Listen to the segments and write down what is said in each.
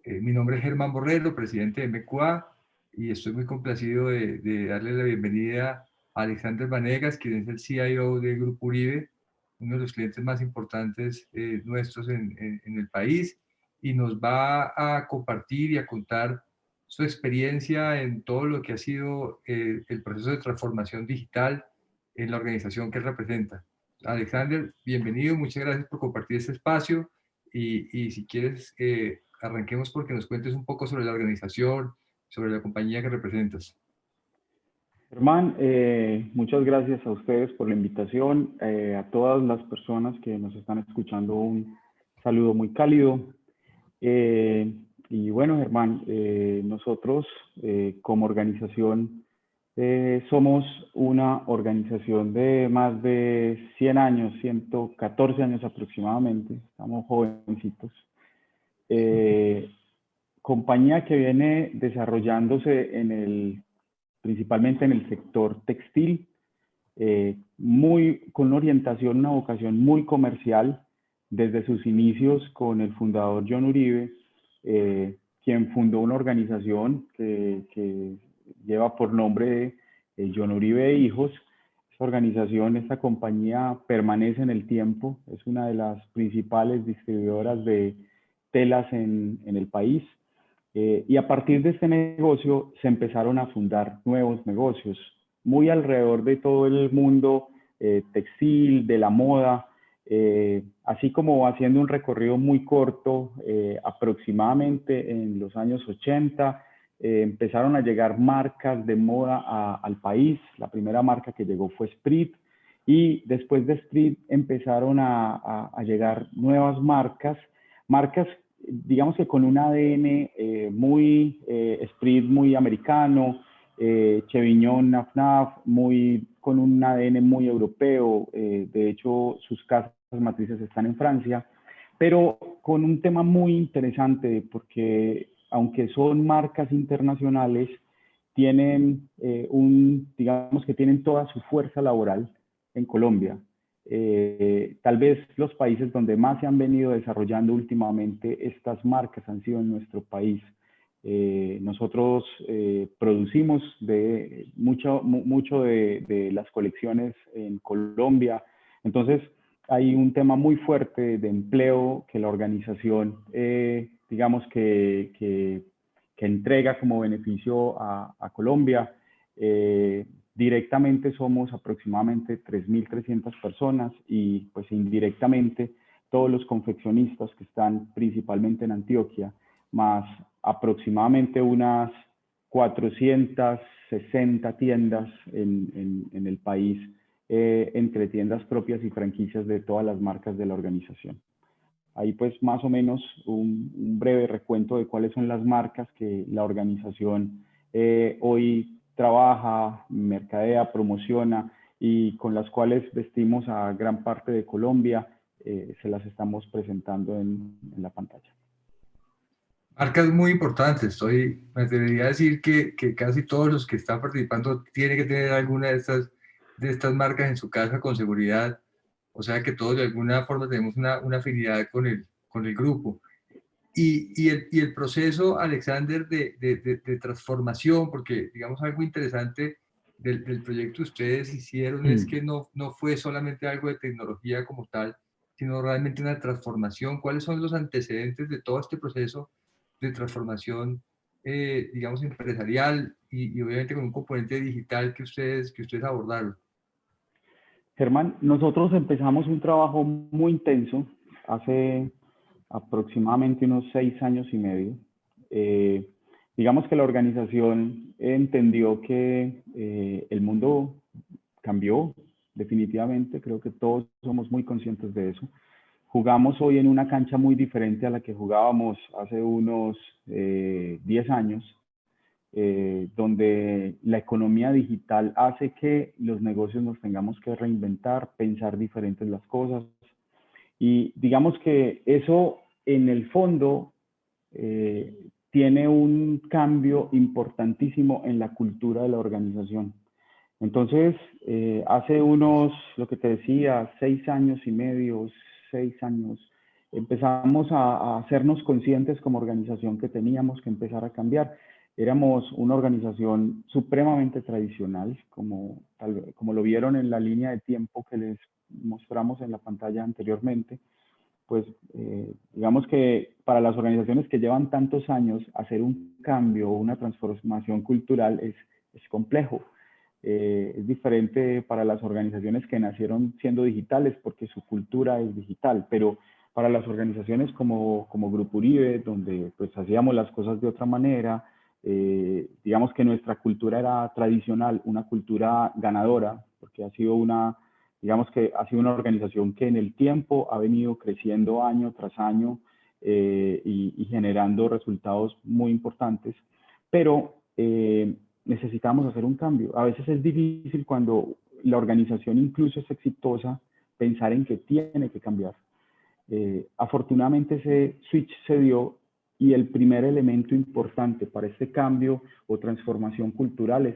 Mi nombre es Germán Borrero, presidente de MQA, y estoy muy complacido de darle la bienvenida a Alexander Vanegas, quien es el CIO del Grupo Uribe, uno de los clientes más importantes nuestros en el país, y nos va a compartir y a contar su experiencia en todo lo que ha sido el proceso de transformación digital en la organización que él representa. Alexander, bienvenido, muchas gracias por compartir este espacio. Y si quieres, arranquemos porque nos cuentes un poco sobre la organización, sobre la compañía que representas. Germán, muchas gracias a ustedes por la invitación, a todas las personas que nos están escuchando un saludo muy cálido. Y bueno, Germán, nosotros como organización somos una organización de más de 100 años, 114 años aproximadamente, estamos jovencitos. Compañía que viene desarrollándose principalmente en el sector textil, con una orientación, una vocación muy comercial desde sus inicios con el fundador John Uribe, quien fundó una organización que lleva por nombre John Uribe e Hijos. Esta organización, esta compañía permanece en el tiempo, es una de las principales distribuidoras de telas en el país. Y a partir de este negocio se empezaron a fundar nuevos negocios, muy alrededor de todo el mundo textil, de la moda, así como haciendo un recorrido muy corto, aproximadamente en los años 80, empezaron a llegar marcas de moda al país. La primera marca que llegó fue Sprit, y después de Sprit empezaron a llegar nuevas marcas digamos que con un ADN muy Sprit, muy americano, Chevignon, Naf Naf, con un ADN muy europeo. De hecho, sus casas matrices están en Francia, pero con un tema muy interesante, porque aunque son marcas internacionales, tienen digamos que tienen toda su fuerza laboral en Colombia. Tal vez los países donde más se han venido desarrollando últimamente estas marcas han sido en nuestro país. Nosotros producimos mucho de las colecciones en Colombia. Entonces, hay un tema muy fuerte de empleo que la organización, digamos que entrega como beneficio a Colombia. Directamente somos aproximadamente 3.300 personas, y pues indirectamente todos los confeccionistas que están principalmente en Antioquia, más aproximadamente unas 460 tiendas en el país, entre tiendas propias y franquicias de todas las marcas de la organización. Ahí pues más o menos un breve recuento de cuáles son las marcas que la organización hoy trabaja, mercadea, promociona, y con las cuales vestimos a gran parte de Colombia. Se las estamos presentando en la pantalla. Marcas muy importantes. Me atrevería a decir que casi todos los que están participando tienen que tener alguna de estas marcas en su casa con seguridad. O sea que todos de alguna forma tenemos una afinidad con el grupo. Y el proceso, Alexander, de transformación, porque digamos algo interesante del proyecto que ustedes hicieron es que no fue solamente algo de tecnología como tal, sino realmente una transformación. ¿Cuáles son los antecedentes de todo este proceso de transformación, digamos, empresarial y obviamente con un componente digital que ustedes abordaron? Germán, nosotros empezamos un trabajo muy intenso hace aproximadamente unos 6 años y medio. Digamos que la organización entendió que el mundo cambió definitivamente. Creo que todos somos muy conscientes de eso. Jugamos hoy en una cancha muy diferente a la que jugábamos hace unos 10 años, donde la economía digital hace que los negocios nos tengamos que reinventar, pensar diferentes las cosas. Y digamos que eso en el fondo tiene un cambio importantísimo en la cultura de la organización. Entonces, hace unos, lo que te decía, 6 años y medio, 6 años, empezamos a hacernos conscientes como organización que teníamos que empezar a cambiar. Éramos una organización supremamente tradicional, como lo vieron en la línea de tiempo que les mostramos en la pantalla anteriormente. Pues digamos que para las organizaciones que llevan tantos años, hacer un cambio o una transformación cultural es complejo. Es diferente para las organizaciones que nacieron siendo digitales porque su cultura es digital, pero para las organizaciones como Grupo Uribe, donde pues hacíamos las cosas de otra manera, digamos que nuestra cultura era tradicional, una cultura ganadora, porque digamos que ha sido una organización que en el tiempo ha venido creciendo año tras año y generando resultados muy importantes, pero necesitamos hacer un cambio. A veces es difícil cuando la organización incluso es exitosa pensar en que tiene que cambiar. Afortunadamente ese switch se dio y el primer elemento importante para este cambio o transformación cultural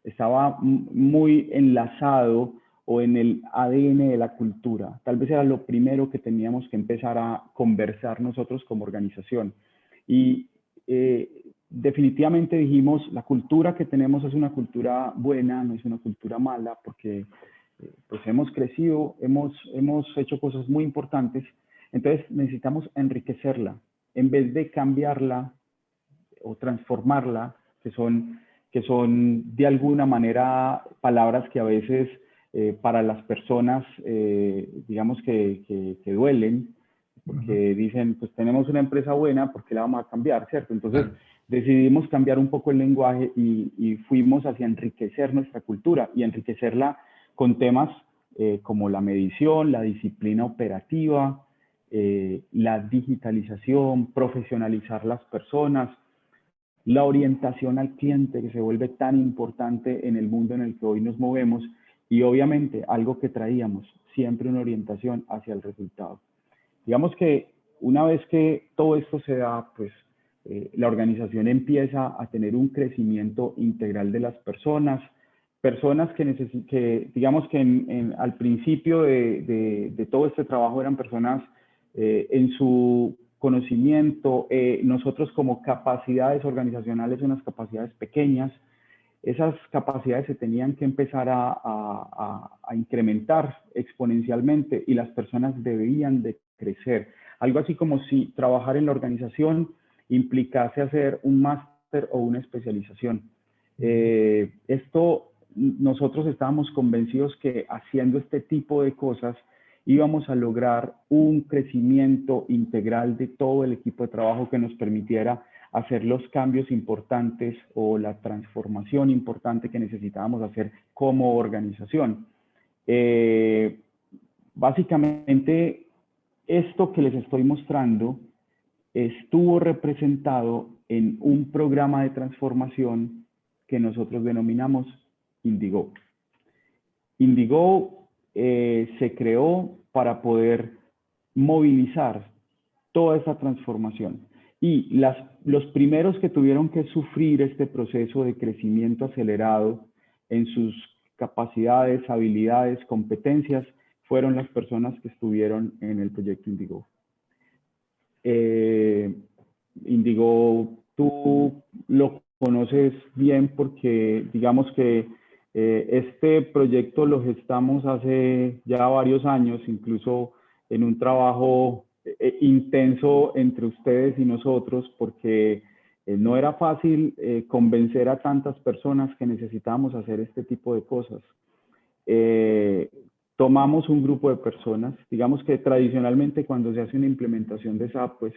estaba muy enlazado o en el ADN de la cultura. Tal vez era lo primero que teníamos que empezar a conversar nosotros como organización. Y definitivamente dijimos, la cultura que tenemos es una cultura buena, no es una cultura mala, porque pues hemos crecido, hemos hecho cosas muy importantes, entonces necesitamos enriquecerla, en vez de cambiarla o transformarla, que son de alguna manera palabras que a veces para las personas, digamos que duelen, porque dicen, pues tenemos una empresa buena, ¿por qué la vamos a cambiar, cierto? Entonces decidimos cambiar un poco el lenguaje y fuimos hacia enriquecer nuestra cultura y enriquecerla con temas como la medición, la disciplina operativa, la digitalización, profesionalizar las personas, la orientación al cliente que se vuelve tan importante en el mundo en el que hoy nos movemos y obviamente algo que traíamos, siempre una orientación hacia el resultado. Digamos que una vez que todo esto se da, pues la organización empieza a tener un crecimiento integral de las personas que digamos que al principio de todo este trabajo eran personas en su conocimiento, nosotros como capacidades organizacionales, unas capacidades pequeñas, esas capacidades se tenían que empezar a incrementar exponencialmente y las personas debían de crecer. Algo así como si trabajar en la organización implicase hacer un máster o una especialización. Nosotros estábamos convencidos que haciendo este tipo de cosas íbamos a lograr un crecimiento integral de todo el equipo de trabajo que nos permitiera hacer los cambios importantes o la transformación importante que necesitábamos hacer como organización. Básicamente, esto que les estoy mostrando estuvo representado en un programa de transformación que nosotros denominamos Indigo. Indigo se creó para poder movilizar toda esa transformación. Y los primeros que tuvieron que sufrir este proceso de crecimiento acelerado en sus capacidades, habilidades, competencias, fueron las personas que estuvieron en el proyecto Indigo. Indigo, tú lo conoces bien porque digamos que este proyecto lo gestamos hace ya varios años, incluso en un trabajo intenso entre ustedes y nosotros, porque no era fácil convencer a tantas personas que necesitábamos hacer este tipo de cosas. Tomamos un grupo de personas, digamos que tradicionalmente cuando se hace una implementación de SAP, pues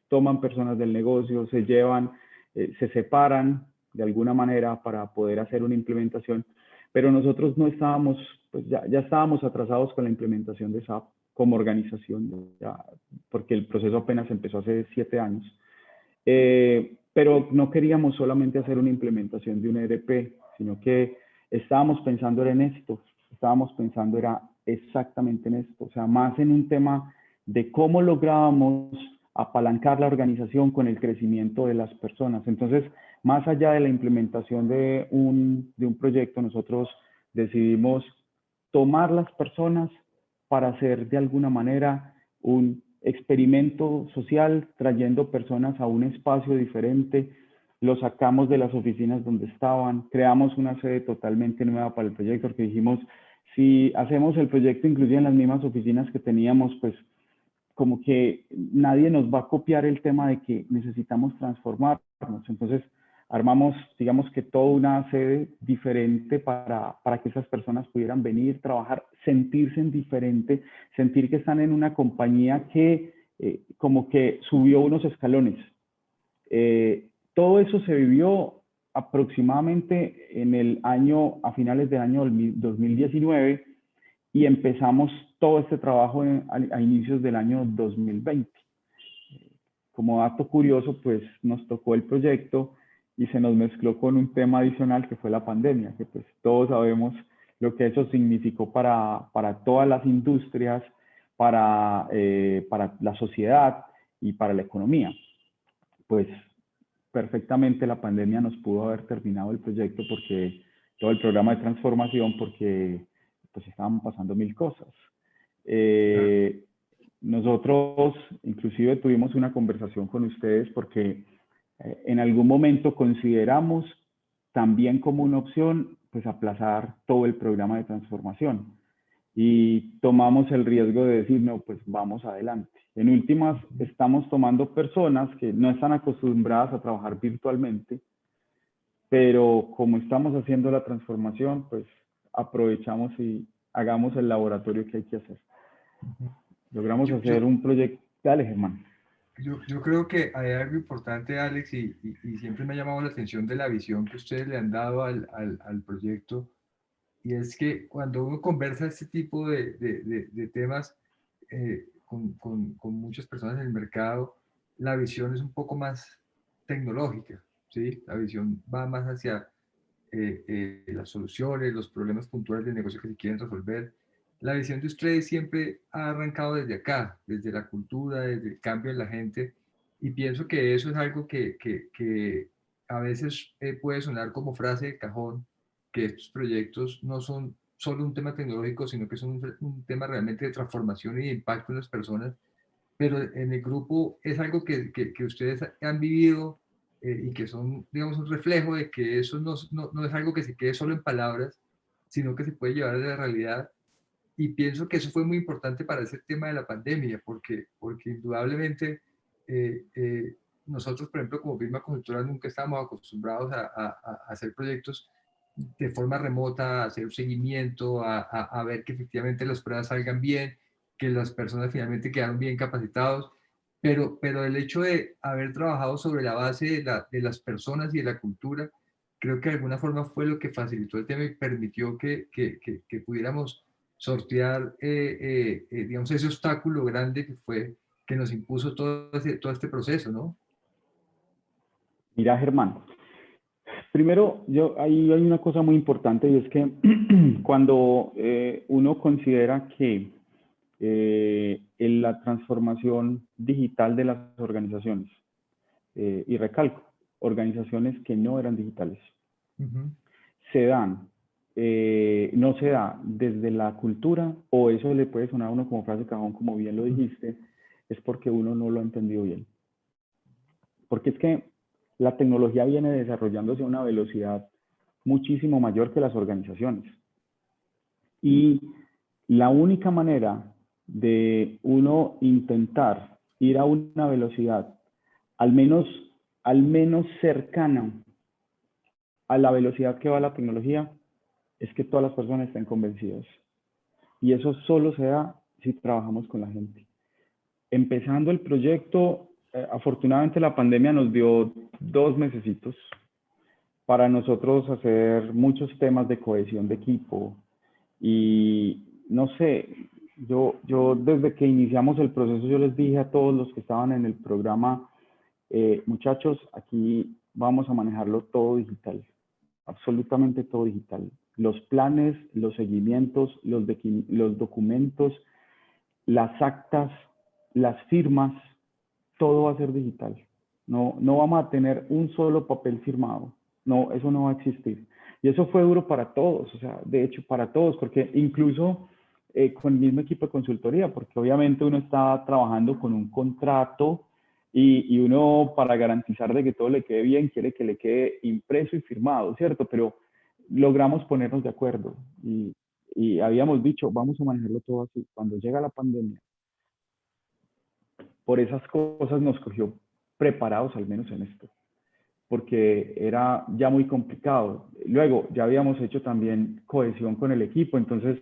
toman personas del negocio, se llevan, se separan de alguna manera para poder hacer una implementación, pero nosotros no estábamos, pues ya estábamos atrasados con la implementación de SAP como organización, porque el proceso apenas empezó hace 7 años. Pero no queríamos solamente hacer una implementación de un ERP, sino que estábamos pensando en esto, estábamos pensando era exactamente en esto, o sea, más en un tema de cómo lográbamos apalancar la organización con el crecimiento de las personas. Entonces, más allá de la implementación de un proyecto, nosotros decidimos tomar las personas para hacer de alguna manera un experimento social, trayendo personas a un espacio diferente, los sacamos de las oficinas donde estaban, creamos una sede totalmente nueva para el proyecto, porque dijimos, si hacemos el proyecto inclusive en las mismas oficinas que teníamos, pues como que nadie nos va a copiar el tema de que necesitamos transformarnos. Entonces, armamos, digamos que toda una sede diferente para que esas personas pudieran venir, trabajar, sentirse en diferente, sentir que están en una compañía que como que subió unos escalones. Todo eso se vivió aproximadamente en el año, a finales del año 2019, y empezamos todo este trabajo a inicios del año 2020. Como dato curioso, pues nos tocó el proyecto y se nos mezcló con un tema adicional que fue la pandemia, que pues todos sabemos lo que eso significó para todas las industrias, para la sociedad y para la economía. Pues perfectamente la pandemia nos pudo haber terminado el proyecto porque todo el programa de transformación, porque pues estaban pasando mil cosas. Nosotros inclusive tuvimos una conversación con ustedes porque en algún momento consideramos también como una opción pues aplazar todo el programa de transformación y tomamos el riesgo de decir no, pues vamos adelante. En últimas estamos tomando personas que no están acostumbradas a trabajar virtualmente, pero como estamos haciendo la transformación, pues aprovechamos y hagamos el laboratorio que hay que hacer. Logramos hacer un proyecto. Dale, Germán. Yo creo que hay algo importante, Alex, y siempre me ha llamado la atención de la visión que ustedes le han dado al proyecto, y es que cuando uno conversa este tipo de temas con muchas personas en el mercado, la visión es un poco más tecnológica, ¿sí? La visión va más hacia las soluciones, los problemas puntuales del negocio que se quieren resolver. La visión de ustedes siempre ha arrancado desde acá, desde la cultura, desde el cambio en la gente, y pienso que eso es algo que a veces puede sonar como frase de cajón, que estos proyectos no son solo un tema tecnológico, sino que son un tema realmente de transformación y de impacto en las personas, pero en el grupo es algo que ustedes han vivido y que son, digamos, un reflejo de que eso no es algo que se quede solo en palabras, sino que se puede llevar a la realidad. Y pienso que eso fue muy importante para ese tema de la pandemia, porque indudablemente nosotros, por ejemplo, como firma consultora, nunca estábamos acostumbrados a hacer proyectos de forma remota, a hacer un seguimiento, a ver que efectivamente las pruebas salgan bien, que las personas finalmente quedaron bien capacitados, pero el hecho de haber trabajado sobre la base de las personas y de la cultura, creo que de alguna forma fue lo que facilitó el tema y permitió que pudiéramos sortear, digamos, ese obstáculo grande que fue, que nos impuso todo este proceso, ¿no? Mira, Germán, primero, ahí hay una cosa muy importante y es que cuando uno considera que en la transformación digital de las organizaciones, y recalco, organizaciones que no eran digitales, se dan, no se da desde la cultura, o eso le puede sonar a uno como frase cajón, como bien lo dijiste, es porque uno no lo ha entendido bien. Porque es que la tecnología viene desarrollándose a una velocidad muchísimo mayor que las organizaciones. Y la única manera de uno intentar ir a una velocidad al menos cercana a la velocidad que va la tecnología es que todas las personas estén convencidas. Y eso solo se da si trabajamos con la gente. Empezando el proyecto, afortunadamente la pandemia nos dio 2 mesecitos para nosotros hacer muchos temas de cohesión de equipo. Y no sé, yo desde que iniciamos el proceso, yo les dije a todos los que estaban en el programa, muchachos, aquí vamos a manejarlo todo digital, absolutamente todo digital. Los planes, los seguimientos, los documentos, las actas, las firmas, todo va a ser digital. No vamos a tener un solo papel firmado. No, eso no va a existir. Y eso fue duro para todos, o sea, de hecho para todos, porque incluso con el mismo equipo de consultoría, porque obviamente uno está trabajando con un contrato y uno para garantizar de que todo le quede bien quiere que le quede impreso y firmado, ¿cierto? Pero logramos ponernos de acuerdo y habíamos dicho, vamos a manejarlo todo así. Cuando llega la pandemia, por esas cosas nos cogió preparados al menos en esto, porque era ya muy complicado. Luego, ya habíamos hecho también cohesión con el equipo, entonces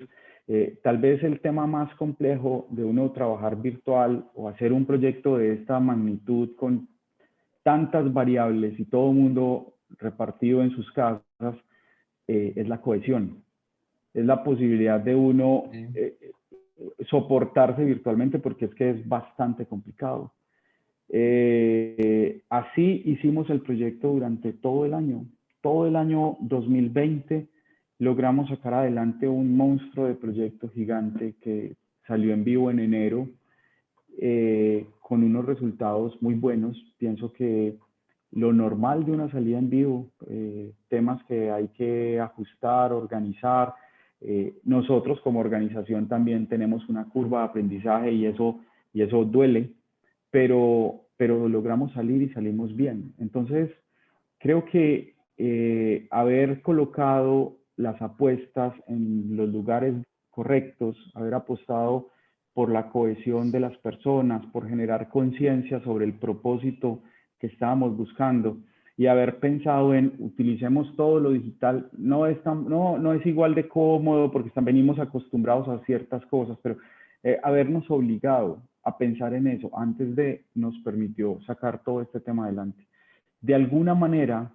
tal vez el tema más complejo de uno trabajar virtual o hacer un proyecto de esta magnitud con tantas variables y todo el mundo repartido en sus casas, es la cohesión, es la posibilidad de uno Sí. soportarse virtualmente porque es que es bastante complicado. Así hicimos el proyecto durante todo el año 2020 logramos sacar adelante un monstruo de proyecto gigante que salió en vivo en enero con unos resultados muy buenos. Pienso que lo normal de una salida en vivo, temas que hay que ajustar, organizar. Nosotros como organización también tenemos una curva de aprendizaje y eso duele, pero logramos salir y salimos bien. Entonces, creo que haber colocado las apuestas en los lugares correctos, haber apostado por la cohesión de las personas, por generar conciencia sobre el propósito que estábamos buscando y haber pensado en utilicemos todo lo digital, no es igual de cómodo porque venimos acostumbrados a ciertas cosas, pero habernos obligado a pensar en eso antes de nos permitió sacar todo este tema adelante. De alguna manera,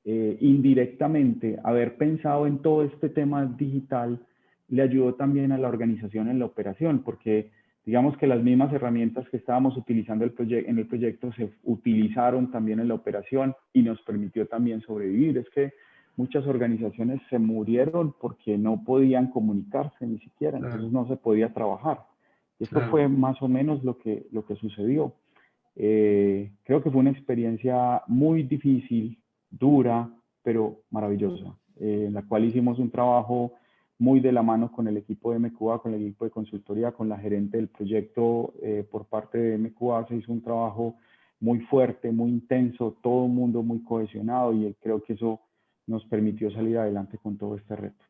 indirectamente, haber pensado en todo este tema digital le ayudó también a la organización en la operación, porque digamos que las mismas herramientas que estábamos utilizando en el proyecto se utilizaron también en la operación y nos permitió también sobrevivir. Es que muchas organizaciones se murieron porque no podían comunicarse ni siquiera, Claro, entonces no se podía trabajar. Esto claro. fue más o menos lo que sucedió. Creo que fue una experiencia muy difícil, dura, pero maravillosa, en la cual hicimos un trabajo muy de la mano con el equipo de MQA, con el equipo de consultoría, con la gerente del proyecto por parte de MQA. Se hizo un trabajo muy fuerte, muy intenso, todo el mundo muy cohesionado y creo que eso nos permitió salir adelante con todo este reto.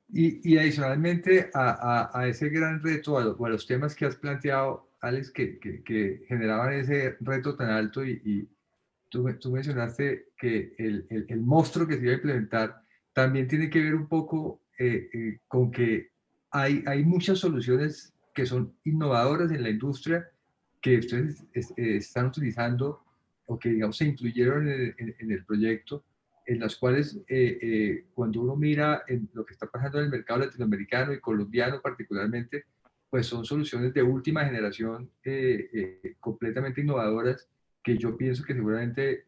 Y adicionalmente a ese gran reto, o a los temas que has planteado, Alex, que generaban ese reto tan alto y tú mencionaste que el monstruo que se iba a implementar también tiene que ver un poco con que hay muchas soluciones que son innovadoras en la industria que ustedes están utilizando o que, digamos, se incluyeron en el proyecto, en las cuales cuando uno mira en lo que está pasando en el mercado latinoamericano y colombiano particularmente, pues son soluciones de última generación completamente innovadoras que yo pienso que seguramente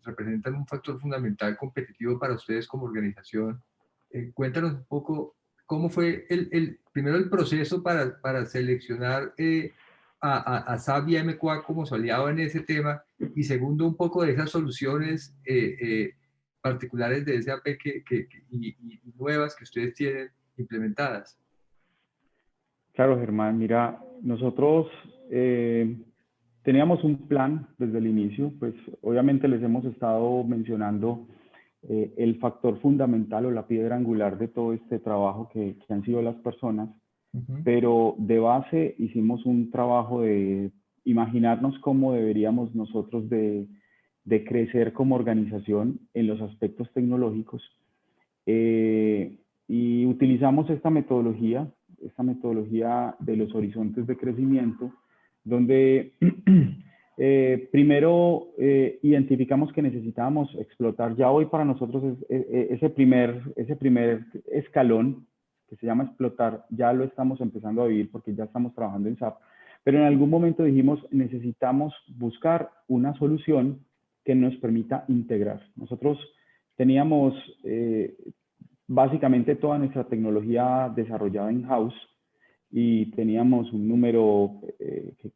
representan un factor fundamental competitivo para ustedes como organización. Cuéntanos un poco cómo fue primero el proceso para seleccionar a SAP y a MQA como su aliado en ese tema, y segundo, un poco de esas soluciones particulares de SAP y nuevas que ustedes tienen implementadas. Claro, Germán, mira, nosotros teníamos un plan desde el inicio, pues obviamente les hemos estado mencionando el factor fundamental o la piedra angular de todo este trabajo que han sido las personas, Ujú. pero de base hicimos un trabajo de imaginarnos cómo deberíamos nosotros de crecer como organización en los aspectos tecnológicos y utilizamos esta metodología de los horizontes de crecimiento, donde primero identificamos que necesitábamos explotar. Ya hoy para nosotros ese primer escalón que se llama explotar, ya lo estamos empezando a vivir porque ya estamos trabajando en SAP. Pero en algún momento dijimos, necesitamos buscar una solución que nos permita integrar. Nosotros teníamos básicamente toda nuestra tecnología desarrollada en house y teníamos un número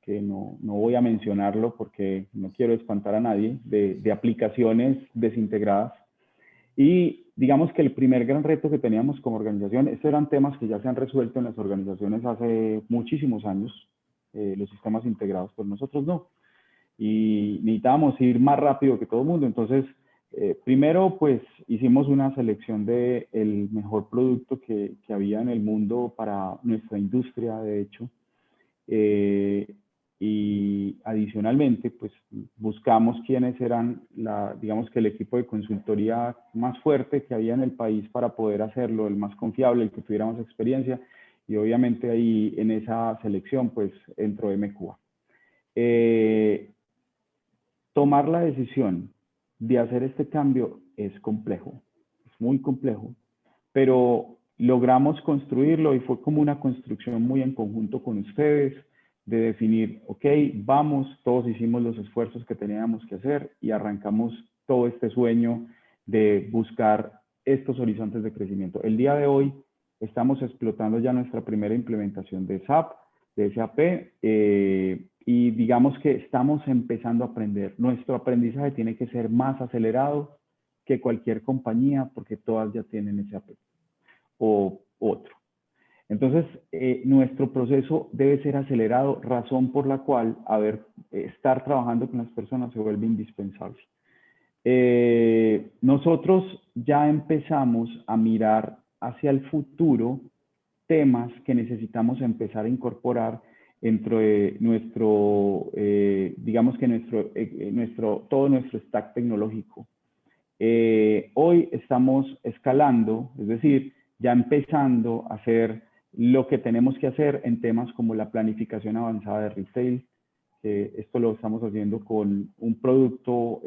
que no voy a mencionarlo porque no quiero espantar a nadie, de aplicaciones desintegradas. Y digamos que el primer gran reto que teníamos como organización, estos eran temas que ya se han resuelto en las organizaciones hace muchísimos años, los sistemas integrados, pero nosotros no. Y necesitábamos ir más rápido que todo el mundo. Entonces, primero, pues hicimos una selección de el mejor producto que había en el mundo para nuestra industria, de hecho. Eh, y adicionalmente, pues buscamos quiénes eran, digamos que el equipo de consultoría más fuerte que había en el país para poder hacerlo, el más confiable, el que tuviera más experiencia. Y obviamente ahí en esa selección, pues entró MQA. Tomar la decisión de hacer este cambio es complejo, es muy complejo, pero logramos construirlo y fue como una construcción muy en conjunto con ustedes, de definir, ok, vamos, todos hicimos los esfuerzos que teníamos que hacer y arrancamos todo este sueño de buscar estos horizontes de crecimiento. El día de hoy estamos explotando ya nuestra primera implementación de SAP, de SAP, y digamos que estamos empezando a aprender. Nuestro aprendizaje tiene que ser más acelerado que cualquier compañía porque todas ya tienen SAP o otro. Entonces, nuestro proceso debe ser acelerado, razón por la cual estar trabajando con las personas se vuelve indispensable. Nosotros ya empezamos a mirar hacia el futuro temas que necesitamos empezar a incorporar dentro de digamos que todo nuestro stack tecnológico. Hoy estamos escalando, es decir, ya empezando a hacer lo que tenemos que hacer en temas como la planificación avanzada de retail. Esto lo estamos haciendo con un producto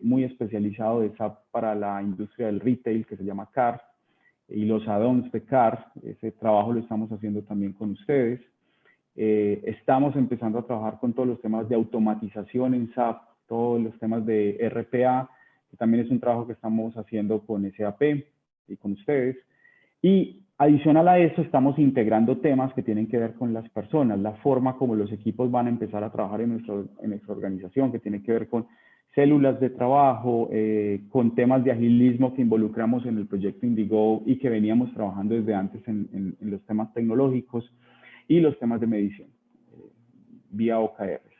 muy especializado de SAP para la industria del retail que se llama CAR y los add-ons de CAR. Ese trabajo lo estamos haciendo también con ustedes. Estamos empezando a trabajar con todos los temas de automatización en SAP, todos los temas de RPA, que también es un trabajo que estamos haciendo con SAP y con ustedes. Y adicional a eso, estamos integrando temas que tienen que ver con las personas, la forma como los equipos van a empezar a trabajar en nuestra organización, que tiene que ver con células de trabajo, con temas de agilismo que involucramos en el proyecto Indigo y que veníamos trabajando desde antes en los temas tecnológicos y los temas de medición vía OKRs.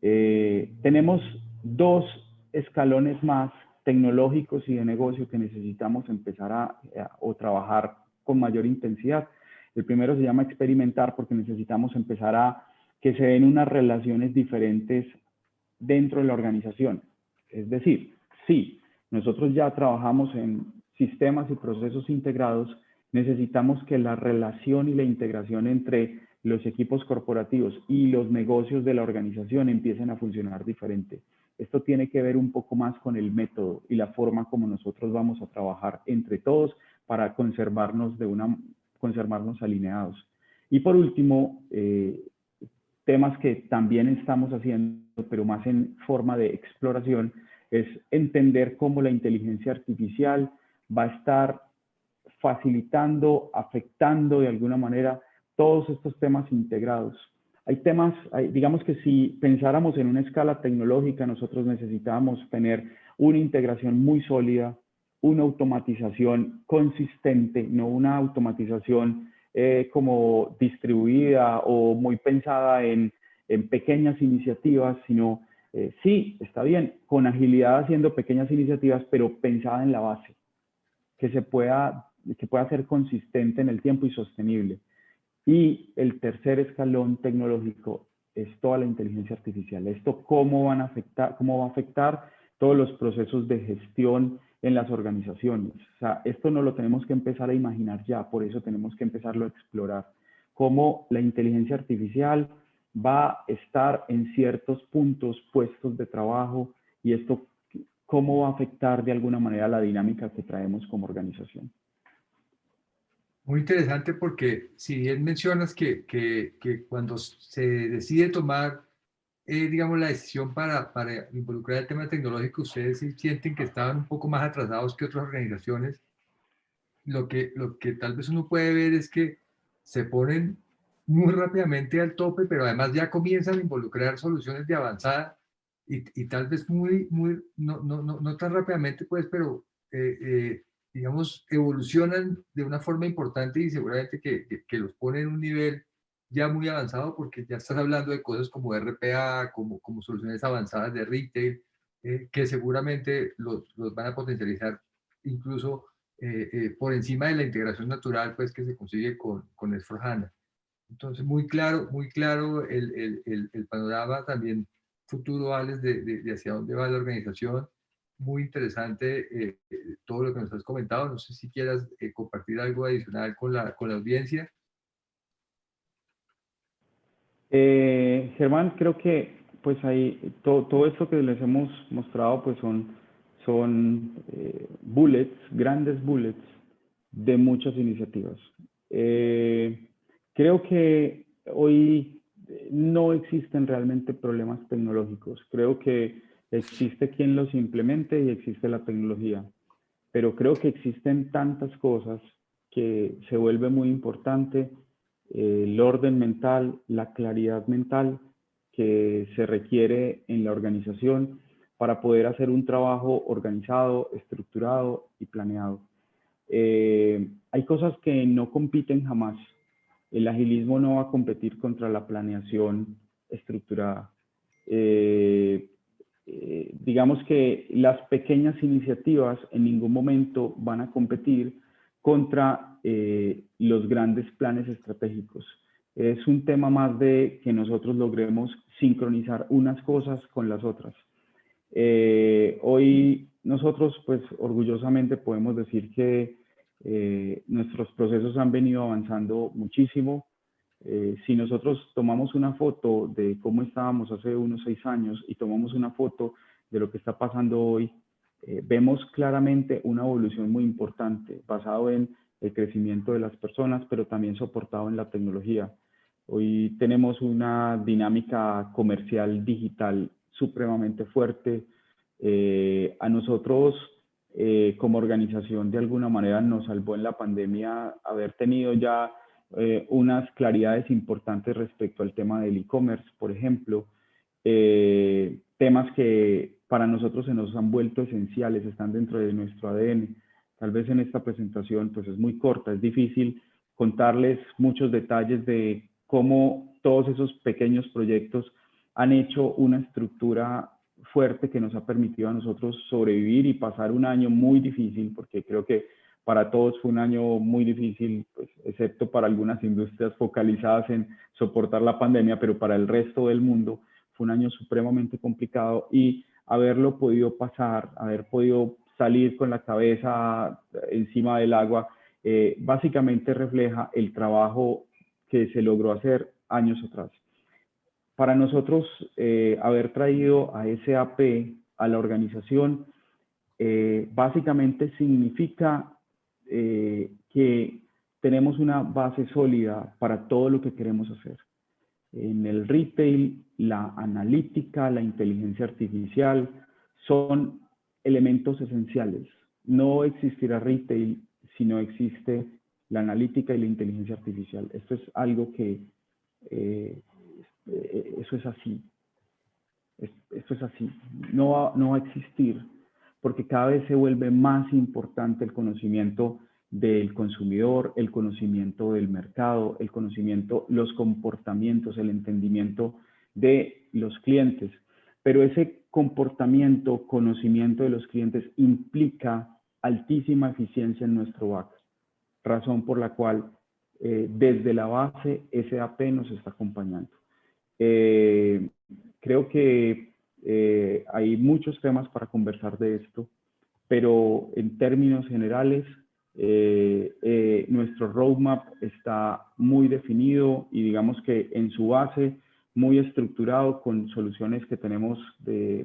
Tenemos dos escalones más tecnológicos y de negocio que necesitamos empezar o trabajar con mayor intensidad. El primero se llama experimentar porque necesitamos empezar a que se den unas relaciones diferentes dentro de la organización. Es decir, sí, nosotros ya trabajamos en sistemas y procesos integrados, necesitamos que la relación y la integración entre los equipos corporativos y los negocios de la organización empiecen a funcionar diferente. Esto tiene que ver un poco más con el método y la forma como nosotros vamos a trabajar entre todos para conservarnos alineados. Y por último, temas que también estamos haciendo, pero más en forma de exploración, es entender cómo la inteligencia artificial va a estar facilitando, afectando de alguna manera todos estos temas integrados. Hay temas, digamos que si pensáramos en una escala tecnológica, nosotros necesitamos tener una integración muy sólida, una automatización consistente, no una automatización como distribuida o muy pensada en pequeñas iniciativas, sino sí, está bien, con agilidad haciendo pequeñas iniciativas, pero pensada en la base, que pueda ser consistente en el tiempo y sostenible. Y el tercer escalón tecnológico es toda la inteligencia artificial. Esto cómo va a afectar todos los procesos de gestión en las organizaciones. O sea, esto no lo tenemos que empezar a imaginar ya, por eso tenemos que empezarlo a explorar. Cómo la inteligencia artificial va a estar en ciertos puntos, puestos de trabajo, y esto cómo va a afectar de alguna manera la dinámica que traemos como organización. Muy interesante porque si bien mencionas que cuando se decide tomar, digamos, la decisión para involucrar el tema tecnológico, ustedes sí sienten que estaban un poco más atrasados que otras organizaciones. Lo que tal vez uno puede ver es que se ponen muy rápidamente al tope, pero además ya comienzan a involucrar soluciones de avanzada y tal vez no tan rápidamente, pues, pero digamos, evolucionan de una forma importante y seguramente que los pone en un nivel ya muy avanzado porque ya estás hablando de cosas como RPA, como soluciones avanzadas de retail, que seguramente los van a potencializar incluso por encima de la integración natural pues, que se consigue con S4HANA. Entonces, muy claro el panorama también futuro, Alex, de hacia dónde va la organización. Muy interesante todo lo que nos has comentado. No sé si quieras compartir algo adicional con la audiencia. Germán, creo que pues ahí todo esto que les hemos mostrado pues son bullets, grandes bullets de muchas iniciativas. Creo que hoy no existen realmente problemas tecnológicos. Creo que existe quien los implemente y existe la tecnología. Pero creo que existen tantas cosas que se vuelve muy importante el orden mental, la claridad mental que se requiere en la organización para poder hacer un trabajo organizado, estructurado y planeado. Hay cosas que no compiten jamás. El agilismo no va a competir contra la planeación estructurada. Eh, digamos que las pequeñas iniciativas en ningún momento van a competir contra los grandes planes estratégicos. Es un tema más de que nosotros logremos sincronizar unas cosas con las otras. Hoy nosotros, pues orgullosamente podemos decir que nuestros procesos han venido avanzando muchísimo. Si nosotros tomamos una foto de cómo estábamos hace unos 6 años y tomamos una foto de lo que está pasando hoy, vemos claramente una evolución muy importante basado en el crecimiento de las personas, pero también soportado en la tecnología. Hoy tenemos una dinámica comercial digital supremamente fuerte. A nosotros, como organización, de alguna manera nos salvó en la pandemia haber tenido ya unas claridades importantes respecto al tema del e-commerce, por ejemplo, temas que para nosotros se nos han vuelto esenciales, están dentro de nuestro ADN. Tal vez en esta presentación pues es muy corta, es difícil contarles muchos detalles de cómo todos esos pequeños proyectos han hecho una estructura fuerte que nos ha permitido a nosotros sobrevivir y pasar un año muy difícil, porque creo que para todos fue un año muy difícil, pues, excepto para algunas industrias focalizadas en soportar la pandemia, pero para el resto del mundo fue un año supremamente complicado y haberlo podido pasar, haber podido salir con la cabeza encima del agua, básicamente refleja el trabajo que se logró hacer años atrás. Para nosotros, haber traído a SAP a la organización, básicamente significa que tenemos una base sólida para todo lo que queremos hacer. En el retail, la analítica, la inteligencia artificial son elementos esenciales. No existirá retail si no existe la analítica y la inteligencia artificial. Esto es algo que eh, eso es así. Esto es así. No va a existir porque cada vez se vuelve más importante el conocimiento del consumidor, el conocimiento del mercado, el conocimiento, los comportamientos, el entendimiento de los clientes. Pero ese comportamiento, conocimiento de los clientes implica altísima eficiencia en nuestro back, razón por la cual desde la base SAP nos está acompañando. Eh, creo que hay muchos temas para conversar de esto, pero en términos generales, nuestro roadmap está muy definido y digamos que en su base muy estructurado con soluciones que tenemos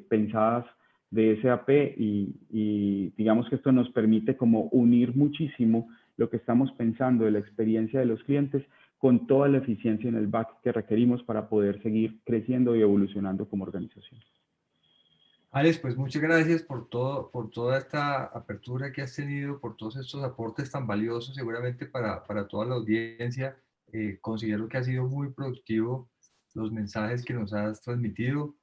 pensadas de SAP y digamos que esto nos permite como unir muchísimo lo que estamos pensando de la experiencia de los clientes con toda la eficiencia en el back que requerimos para poder seguir creciendo y evolucionando como organización. Alex, pues muchas gracias por toda esta apertura que has tenido, por todos estos aportes tan valiosos, seguramente para toda la audiencia. Considero que ha sido muy productivo los mensajes que nos has transmitido.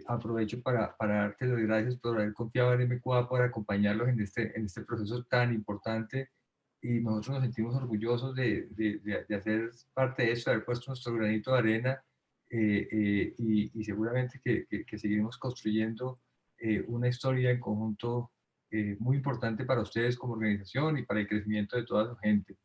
Aprovecho para darte las gracias por haber confiado en MQA, por acompañarlos en este proceso tan importante, y nosotros nos sentimos orgullosos de hacer parte de eso, de haber puesto nuestro granito de arena, y seguramente que seguiremos construyendo una historia en conjunto muy importante para ustedes como organización y para el crecimiento de toda su gente.